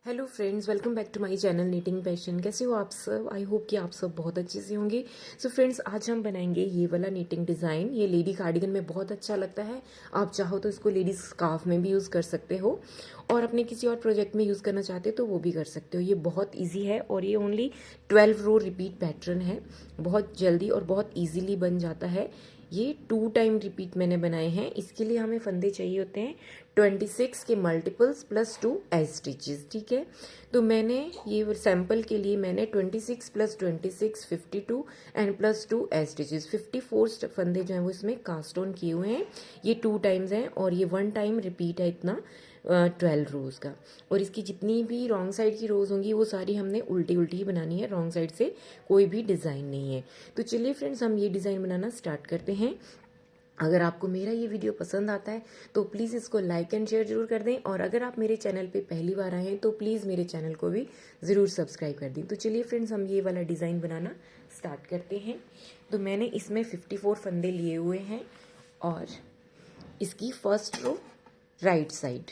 Hello friends, welcome back to my channel knitting passion. कैसे हो आप सब? आई होप कि आप सब बहुत अच्छे से होंगे। सो फ्रेंड्स, आज हम बनाएंगे ये वाला नीटिंग डिज़ाइन। ये लेडी कार्डिगन में बहुत अच्छा लगता है। आप चाहो तो इसको लेडीज स्कार्फ में भी यूज़ कर सकते हो और अपने किसी और प्रोजेक्ट में यूज़ करना चाहते हो तो वो भी कर सकते हो। ये बहुत ईजी है और ये ओनली 12 रो रिपीट पैटर्न है। बहुत जल्दी और बहुत ईजीली बन जाता है। ये 2 टाइम रिपीट मैंने बनाए हैं। इसके लिए हमें फंदे चाहिए होते हैं 26 के मल्टीपल्स प्लस 2 एज स्टिचेस। ठीक है, तो मैंने ये सैम्पल के लिए मैंने 26 plus 26 52 and plus 2 edge stitches 54 फंदे जो हैं वो इसमें कास्ट ऑन किए हुए हैं। ये 2 टाइम्स हैं और ये 1 टाइम रिपीट है इतना 12 रोज़ का। और इसकी जितनी भी रॉन्ग साइड की रोज़ होंगी वो सारी हमने उल्टी उल्टी ही बनानी है, रॉन्ग साइड से कोई भी डिज़ाइन नहीं है। तो चलिए फ्रेंड्स, हम ये डिज़ाइन बनाना स्टार्ट करते हैं। अगर आपको मेरा ये वीडियो पसंद आता है तो प्लीज़ इसको लाइक एंड शेयर जरूर कर दें, और अगर आप मेरे चैनल पे पहली बार आए हैं तो प्लीज़ मेरे चैनल को भी ज़रूर सब्सक्राइब कर दें। तो चलिए फ्रेंड्स, हम ये वाला डिज़ाइन बनाना स्टार्ट करते हैं। तो मैंने इसमें 54 फंदे लिए हुए हैं और इसकी फर्स्ट रो राइट साइड।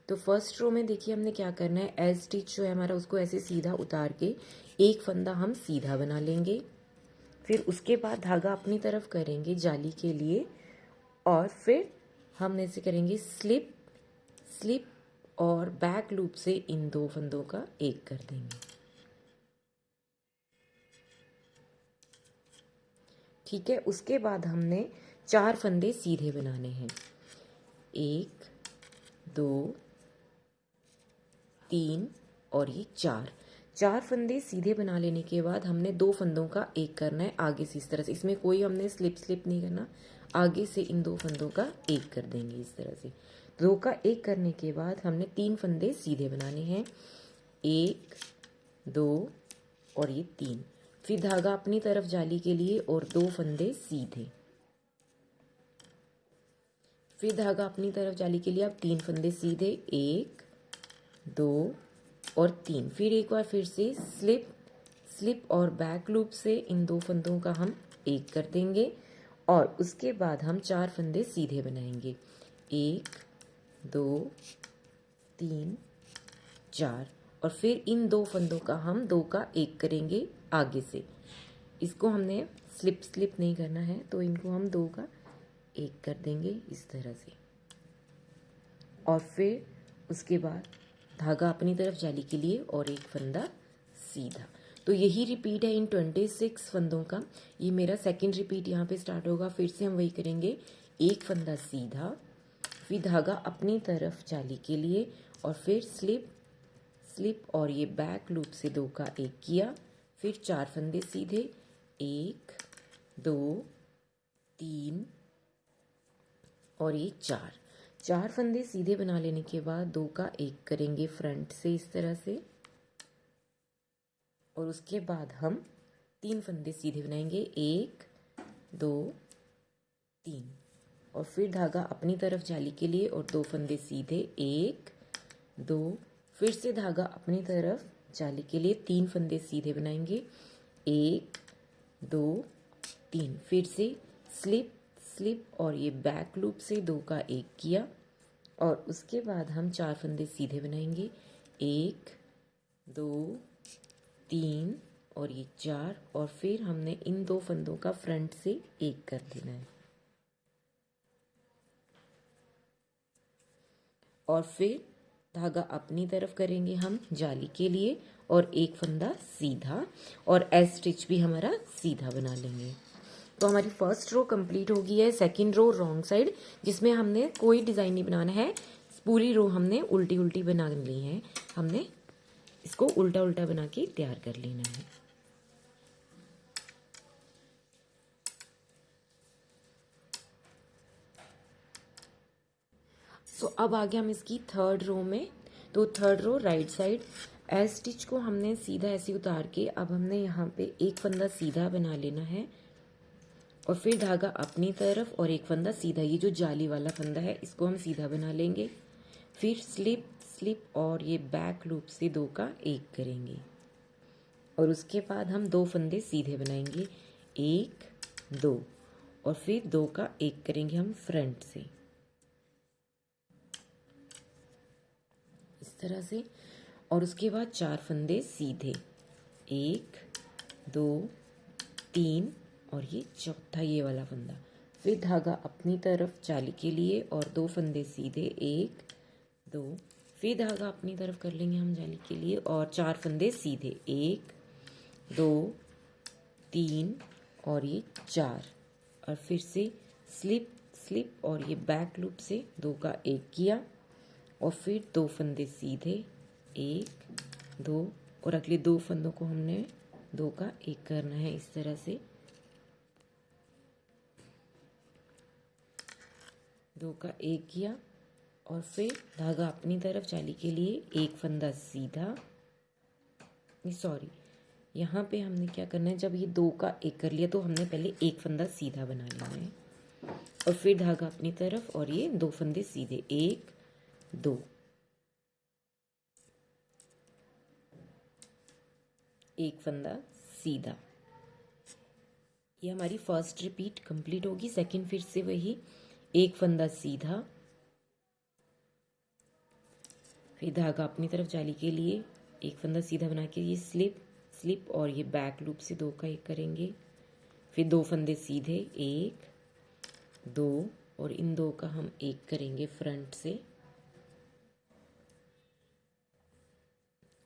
तो फर्स्ट रो में देखिए हमने क्या करना है, एज स्टिच जो है हमारा उसको ऐसे सीधा उतार के एक फंदा हम सीधा बना लेंगे। फिर उसके बाद धागा अपनी तरफ करेंगे जाली के लिए और फिर हम ऐसे करेंगे स्लिप स्लिप और बैक लूप से इन 2 फंदों का एक कर देंगे। ठीक है, उसके बाद हमने 4 फंदे सीधे बनाने हैं। 1 2 3 और ये 4 फंदे सीधे बना लेने के बाद हमने 2 फंदों का एक करना है आगे से इस तरह से। इसमें कोई हमने स्लिप नहीं करना, आगे से इन 2 फंदों का एक कर देंगे इस तरह से। 2 का एक करने के बाद हमने 3 फंदे सीधे बनाने हैं, 1 2 और ये 3। फिर धागा अपनी तरफ जाली के लिए और 2 फंदे सीधे। फिर धागा अपनी तरफ जाली के लिए अब 3 फंदे सीधे, 1 2 और 3। फिर एक बार फिर से स्लिप स्लिप और बैक लूप से इन 2 फंदों का हम एक कर देंगे और उसके बाद हम 4 फंदे सीधे बनाएंगे, 1 2 3 4। और फिर इन 2 फंदों का हम 2 का एक करेंगे आगे से। इसको हमने स्लिप नहीं करना है तो इनको हम 2 का एक कर देंगे इस तरह से। और फिर उसके बाद धागा अपनी तरफ जाली के लिए और एक फंदा सीधा। तो यही रिपीट है इन 26 फंदों का। ये मेरा सेकंड रिपीट यहाँ पे स्टार्ट होगा। फिर से हम वही करेंगे, एक फंदा सीधा, फिर धागा अपनी तरफ जाली के लिए और फिर स्लिप स्लिप और ये बैक लूप से 2 का एक किया। फिर 4 फंदे सीधे, 1 2 3 और ये 4 फंदे सीधे बना लेने के बाद 2 का एक करेंगे फ्रंट से इस तरह से। और उसके बाद हम 3 फंदे सीधे बनाएंगे, 1 2 3। और फिर धागा अपनी तरफ जाली के लिए और 2 फंदे सीधे, 1 2। फिर से धागा अपनी तरफ जाली के लिए 3 फंदे सीधे बनाएंगे, 1 2 3। फिर से स्लिप स्लिप और ये बैक लूप से 2 का एक किया और उसके बाद हम 4 फंदे सीधे बनाएंगे, 1 2 3 और ये 4। और फिर हमने इन 2 फंदों का फ्रंट से एक कर देना है। और फिर धागा अपनी तरफ करेंगे हम जाली के लिए और एक फंदा सीधा और एज स्टिच भी हमारा सीधा बना लेंगे। तो हमारी फर्स्ट रो कंप्लीट हो गई है। सेकंड रो रॉन्ग साइड, जिसमें हमने कोई डिज़ाइन नहीं बनाना है, पूरी रो हमने उल्टी उल्टी बना ली है। हमने इसको उल्टा उल्टा बना के तैयार कर लेना है। तो अब आ गया हम इसकी थर्ड रो में। तो third row right side, edge stitch को हमने सीधा ऐसे उतार के अब हमने यहाँ पे एक फंदा सीधा बना लेना है और फिर धागा अपनी तरफ और एक फंदा सीधा, ये जो जाली वाला फंदा है इसको हम सीधा बना लेंगे। फिर स्लिप स्लिप और ये बैक लूप से 2 का एक करेंगे और उसके बाद हम 2 फंदे सीधे बनाएंगे, 1 2। और फिर 2 का एक करेंगे हम फ्रंट से इस तरह से। और उसके बाद 4 फंदे सीधे, 1 2 3 और ये चौथा ये वाला फंदा। फिर धागा अपनी तरफ जाली के लिए और 2 फंदे सीधे, 1 2, फिर धागा अपनी तरफ कर लेंगे हम जाली के लिए और 4 फंदे सीधे, 1 2 3 और ये 4, और फिर से स्लिप स्लिप और ये बैक लूप से 2 का 1 किया और फिर 2 फंदे सीधे, 1 2 और अगले 2 फंदों को हमने 2 का 1 करना है। इस तरह से 2 का 1 किया और फिर धागा अपनी तरफ जाली के लिए 1 फंदा सीधा, सॉरी यहाँ पे हमने क्या करना है, जब ये 2 का 1 कर लिया तो हमने पहले 1 फंदा सीधा बना लेना है और फिर धागा अपनी तरफ और ये 2 फंदे सीधे, 1 2, एक फंदा सीधा। ये हमारी फर्स्ट रिपीट कंप्लीट होगी। सेकंड फिर से वही 1 फंदा सीधा, फिर धागा अपनी तरफ जाली के लिए 1 फंदा सीधा बना के ये स्लिप स्लिप और ये बैक लूप से 2 का 1 करेंगे, फिर 2 फंदे सीधे, 1 2 और इन 2 का हम 1 करेंगे फ्रंट से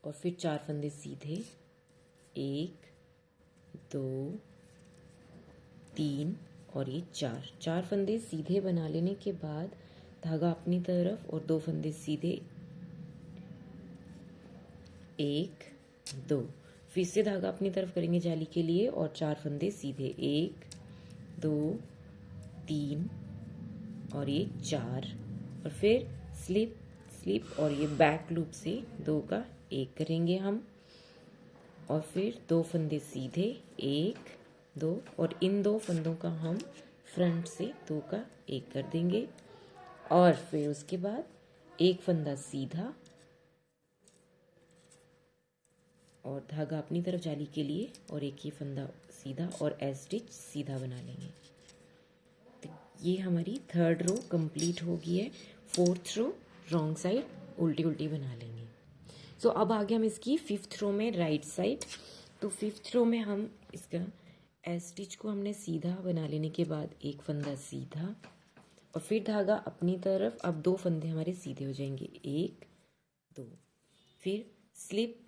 और फिर 4 फंदे सीधे, 1 2 3 और ये 4 फंदे सीधे बना लेने के बाद धागा अपनी तरफ और 2 फंदे सीधे, 1 2, फिर से धागा अपनी तरफ करेंगे जाली के लिए और 4 फंदे सीधे, 1 2 3 और ये 4 और फिर स्लिप स्लिप और ये बैक लूप से 2 का 1 करेंगे हम और फिर 2 फंदे सीधे, 1 2 और इन 2 फंदों का हम फ्रंट से 2 का 1 कर देंगे और फिर उसके बाद 1 फंदा सीधा और धागा अपनी तरफ जाली के लिए और 1 ही फंदा सीधा और एज स्टिच सीधा बना लेंगे। तो ये हमारी 3rd रो कंप्लीट हो गई है। 4th रो रॉन्ग साइड उल्टी उल्टी बना लेंगे। सो अब आगे हम इसकी 5th रो में राइट साइड। तो 5th रो में हम इसका एज स्टिच को हमने सीधा बना लेने के बाद 1 फंदा सीधा और फिर धागा अपनी तरफ, अब 2 फंदे हमारे सीधे हो जाएंगे, 1 2, फिर स्लिप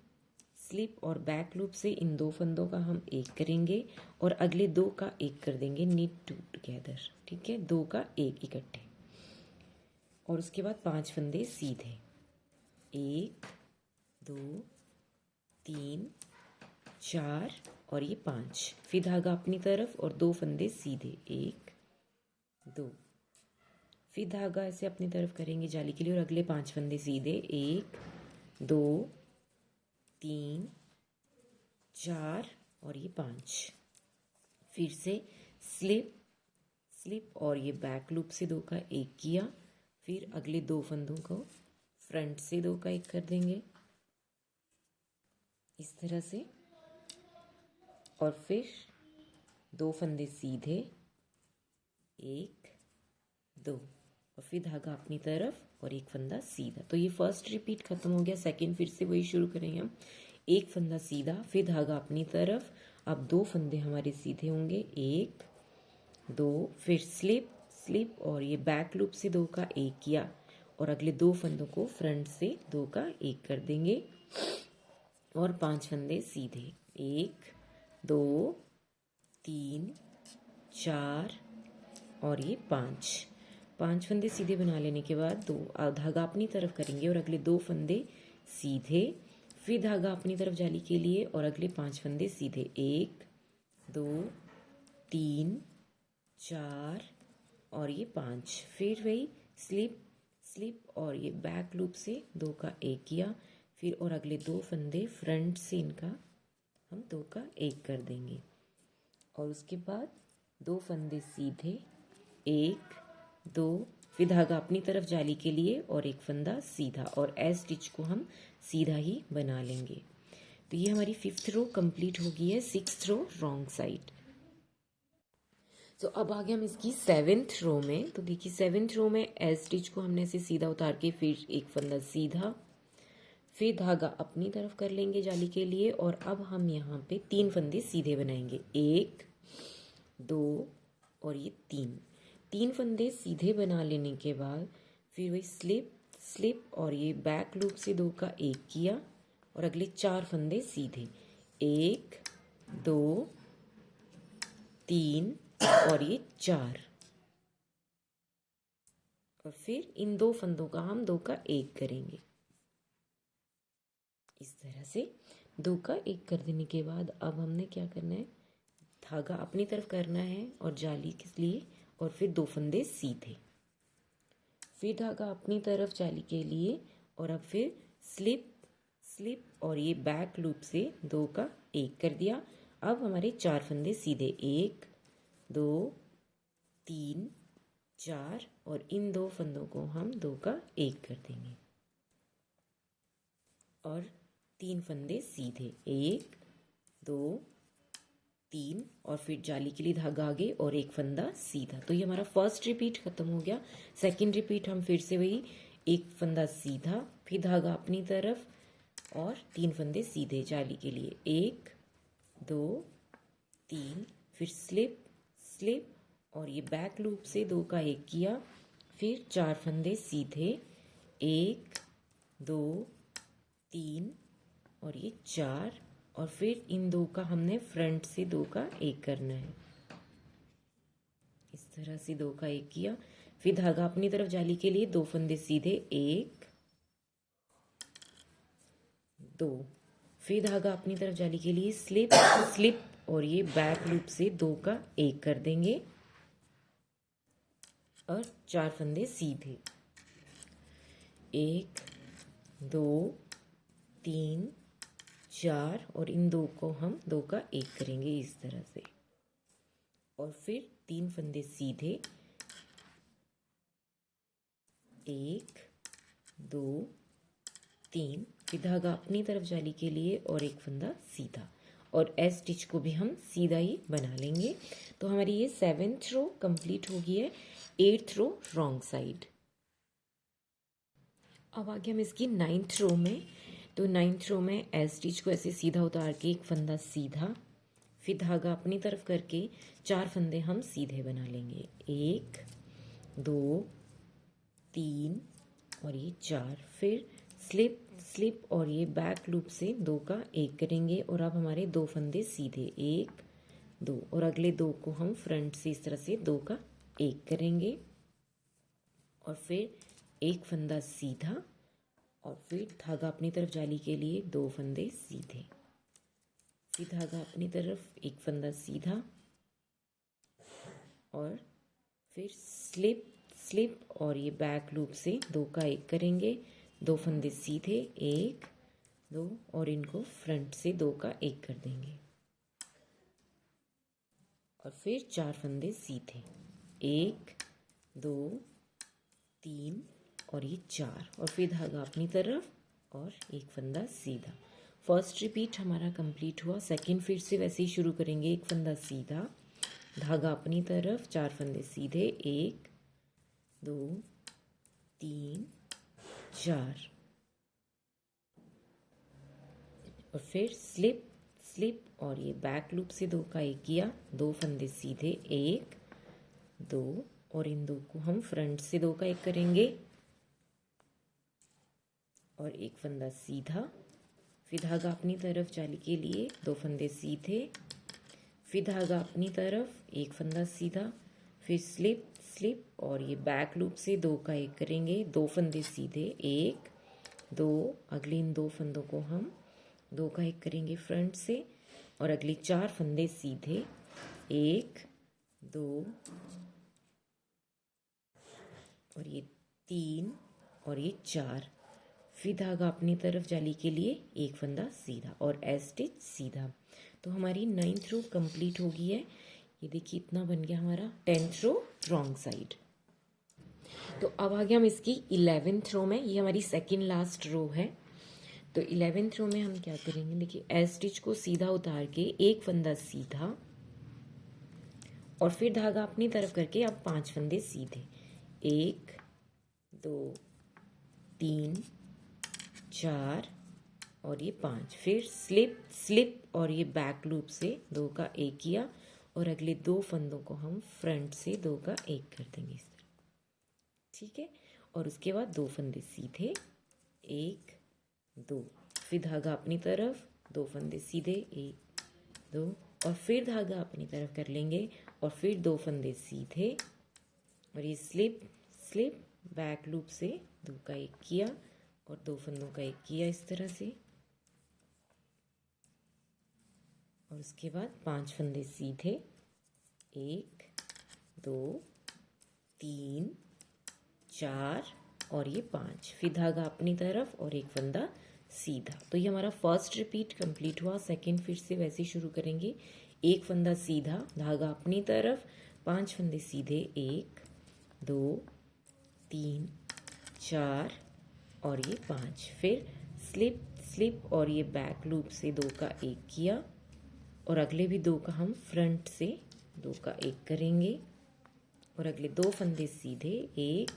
स्लिप और बैक लूप से इन 2 फंदों का हम 1 करेंगे और अगले 2 का 1 कर देंगे, नीट टू टुगेदर, ठीक है, 2 का 1 इकट्ठे और उसके बाद 5 फंदे सीधे, 1 2 3 4 और ये 5, फिर धागा अपनी तरफ और 2 फंदे सीधे, 1 2, फिर धागा ऐसे अपनी तरफ करेंगे जाली के लिए और अगले 5 फंदे सीधे, 1 2 3 4 और ये 5, फिर से स्लिप स्लिप और ये बैक लूप से 2 का 1 किया, फिर अगले 2 फंदों को फ्रंट से 2 का 1 कर देंगे इस तरह से और फिर 2 फंदे सीधे, 1 2 और फिर धागा अपनी तरफ और 1 फंदा सीधा। तो ये फर्स्ट रिपीट खत्म हो गया। सेकंड फिर से वही शुरू करेंगे हम, 1 फंदा सीधा, फिर धागा अपनी तरफ, अब 2 फंदे हमारे सीधे होंगे, 1 2, फिर स्लिप स्लिप और ये बैक लूप से 2 का 1 किया और अगले 2 फंदों को फ्रंट से 2 का 1 कर देंगे और 5 फंदे सीधे, 1 2 3 4 और ये 5 फंदे सीधे बना लेने के बाद 2 धागा अपनी तरफ करेंगे और अगले 2 फंदे सीधे, फिर धागा अपनी तरफ जाली के लिए और अगले 5 फंदे सीधे, 1 2 3 4 और ये 5, फिर वही स्लिप स्लिप और ये बैक लूप से 2 का 1 किया, फिर और अगले 2 फंदे फ्रंट से इनका हम 2 का 1 कर देंगे और उसके बाद 2 फंदे सीधे, 1 2, फिर धागा अपनी तरफ जाली के लिए और 1 फंदा सीधा और एज स्टिच को हम सीधा ही बना लेंगे। तो ये हमारी 5th रो कंप्लीट हो गई है। 6th रो रॉन्ग साइड। तो अब आगे हम इसकी 7th रो में। तो देखिए 7th रो में एज स्टिच को हमने ऐसे सीधा उतार के फिर 1 फंदा सीधा, फिर धागा अपनी तरफ कर लेंगे जाली के लिए और अब हम यहाँ पे 3 फंदे सीधे बनाएंगे, 1 2 और ये 3 फंदे सीधे बना लेने के बाद फिर वही स्लिप स्लिप और ये बैक लूप से 2 का 1 किया और अगले 4 फंदे सीधे, 1 2 3 और ये 4 और फिर इन 2 फंदों का हम 2 का 1 करेंगे। इस तरह से 2 का 1 कर देने के बाद अब हमने क्या करना है, धागा अपनी तरफ करना है और जाली के लिए और फिर 2 फंदे सीधे, फिर धागा अपनी तरफ जाली के लिए और अब फिर स्लिप स्लिप और ये बैक लूप से 2 का 1 कर दिया। अब हमारे 4 फंदे सीधे, 1 2 3 4 और इन 2 फंदों को हम 2 का 1 कर देंगे और 3 फंदे सीधे, 1 2 3 और फिर जाली के लिए धागा आगे और 1 फंदा सीधा। तो ये हमारा फर्स्ट रिपीट खत्म हो गया। सेकंड रिपीट हम फिर से वही 1 फंदा सीधा, फिर धागा अपनी तरफ और 3 फंदे सीधे जाली के लिए, 1 2 3 फिर स्लिप स्लिप और ये बैक लूप से 2 का 1 किया, फिर 4 फंदे सीधे, 1 2 3 और ये 4 और फिर इन 2 का हमने फ्रंट से 2 का 1 करना है। इस तरह से 2 का 1 किया, फिर धागा अपनी तरफ जाली के लिए 2 फंदे सीधे, 1 2 फिर धागा अपनी तरफ जाली के लिए स्लिप स्लिप और ये बैक लूप से 2 का 1 कर देंगे और 4 फंदे सीधे, 1 2 3 4 और इन 2 को हम 2 का 1 करेंगे इस तरह से और फिर 3 फंदे सीधे, 1 2 3 फिर धागा अपनी तरफ जाली के लिए और 1 फंदा सीधा और एस स्टिच को भी हम सीधा ही बना लेंगे। तो हमारी ये 7th रो कंप्लीट हो गई है। 8th रो रॉन्ग साइड। अब आगे हम इसकी 9th रो में, तो 9th रो में एस स्टिच को ऐसे सीधा उतार के 1 फंदा सीधा, फिर धागा अपनी तरफ करके 4 फंदे हम सीधे बना लेंगे, 1 2 3 और ये 4 फिर स्लिप स्लिप और ये बैक लूप से 2 का 1 करेंगे और अब हमारे 2 फंदे सीधे, 1 2 और अगले 2 को हम फ्रंट से इस तरह से 2 का 1 करेंगे और फिर 1 फंदा सीधा और फिर धागा अपनी तरफ जाली के लिए 2 फंदे सीधे, फिर धागा अपनी तरफ 1 फंदा सीधा और फिर स्लिप स्लिप और ये बैक लूप से 2 का 1 करेंगे, 2 फंदे सीधे, 1 2 और इनको फ्रंट से 2 का 1 कर देंगे और फिर 4 फंदे सीधे, 1 2 3 और ये 4 और फिर धागा अपनी तरफ और 1 फंदा सीधा। फर्स्ट रिपीट हमारा कंप्लीट हुआ। सेकंड फिर से वैसे ही शुरू करेंगे, 1 फंदा सीधा, धागा अपनी तरफ, 4 फंदे सीधे, 1 2 3 4 और फिर स्लिप स्लिप और ये बैक लूप से 2 का 1 किया, 2 फंदे सीधे, 1 2 और इन 2 को हम फ्रंट से 2 का 1 करेंगे और 1 फंदा सीधा, फिर धागा अपनी तरफ जाली के लिए 2 फंदे सीधे, फिर धागा अपनी तरफ 1 फंदा सीधा, फिर स्लिप स्लिप और ये बैक लूप से 2 का 1 करेंगे, 2 फंदे सीधे, 1 2 अगले इन 2 फंदों को हम 2 का 1 करेंगे फ्रंट से और अगले 4 फंदे सीधे, 1 2 और ये 3 और ये 4 फिर धागा अपनी तरफ जाली के लिए 1 फंदा सीधा और एस स्टिच सीधा। तो हमारी 9th रो कंप्लीट हो गई है। ये देखिए इतना बन गया हमारा 10th रो रॉन्ग साइड। तो अब आगे हम इसकी 11th रो में, ये हमारी सेकंड लास्ट रो है। तो 11th रो में हम क्या करेंगे, देखिए एस स्टिच को सीधा उतार के 1 फंदा सीधा और फिर धागा अपनी तरफ करके अब 5 फंदे सीधे, 1 2 3 4 और ये 5, फिर स्लिप स्लिप और ये बैक लूप से 2 का 1 किया और अगले 2 फंदों को हम फ्रंट से 2 का 1 कर देंगे इस तरह, ठीक है। और उसके बाद 2 फंदे सीधे, 1 2, फिर धागा अपनी तरफ, 2 फंदे सीधे, 1 2, और फिर धागा अपनी तरफ कर लेंगे और फिर 2 फंदे सीधे और ये स्लिप स्लिप बैक लूप से 2 का 1 किया और 2 फंदों का 1 किया इस तरह से, और उसके बाद 5 फंदे सीधे, 1 2 3 4 और ये 5, फिर धागा अपनी तरफ और 1 फंदा सीधा। तो ये हमारा फर्स्ट रिपीट कंप्लीट हुआ। सेकंड फिर से वैसे ही शुरू करेंगे, 1 फंदा सीधा, धागा अपनी तरफ, 5 फंदे सीधे, 1 2 3 4 और ये 5, फिर स्लिप स्लिप और ये बैक लूप से 2 का 1 किया और अगले भी 2 का हम फ्रंट से 2 का 1 करेंगे और अगले 2 फंदे सीधे, 1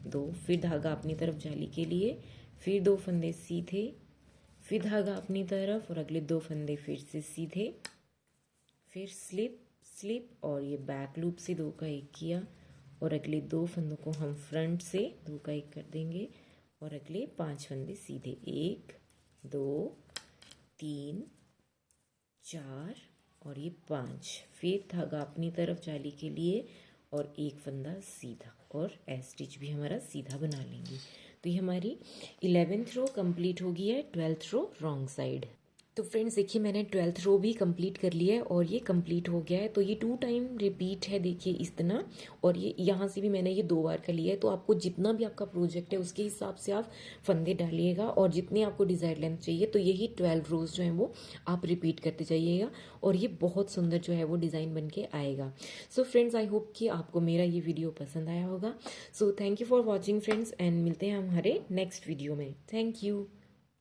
2, फिर धागा अपनी तरफ जाली के लिए, फिर 2 फंदे सीधे, फिर धागा अपनी तरफ और अगले 2 फंदे फिर से सीधे, फिर स्लिप स्लिप और ये बैक लूप से 2 का 1 किया और अगले 2 फंदों को हम फ्रंट से 2 का 1 कर देंगे और अगले 5 फंदे सीधे, 1 2 3 4 और ये 5, फिर धागा अपनी तरफ जाली के लिए और 1 फंदा सीधा और स्टिच भी हमारा सीधा बना लेंगे। तो ये हमारी 11th रो कंप्लीट हो गई है, 12th रो रॉन्ग साइड। तो फ्रेंड्स देखिए मैंने 12th रो भी कंप्लीट कर लिया है और ये कंप्लीट हो गया है। तो ये 2 टाइम रिपीट है, देखिए इस तरह, और ये यहाँ से भी मैंने ये 2 बार कर लिया है। तो आपको जितना भी आपका प्रोजेक्ट है उसके हिसाब से आप फंदे डालिएगा और जितनी आपको डिजायर लेंथ चाहिए तो यही 12 रोज जो है वो आप रिपीट करते जाइएगा और ये बहुत सुंदर जो है वो डिज़ाइन बन के आएगा। सो फ्रेंड्स आई होप कि आपको मेरा ये वीडियो पसंद आया होगा। So thank you for watching friends and मिलते हैं हमारे नेक्स्ट वीडियो में। Thank you.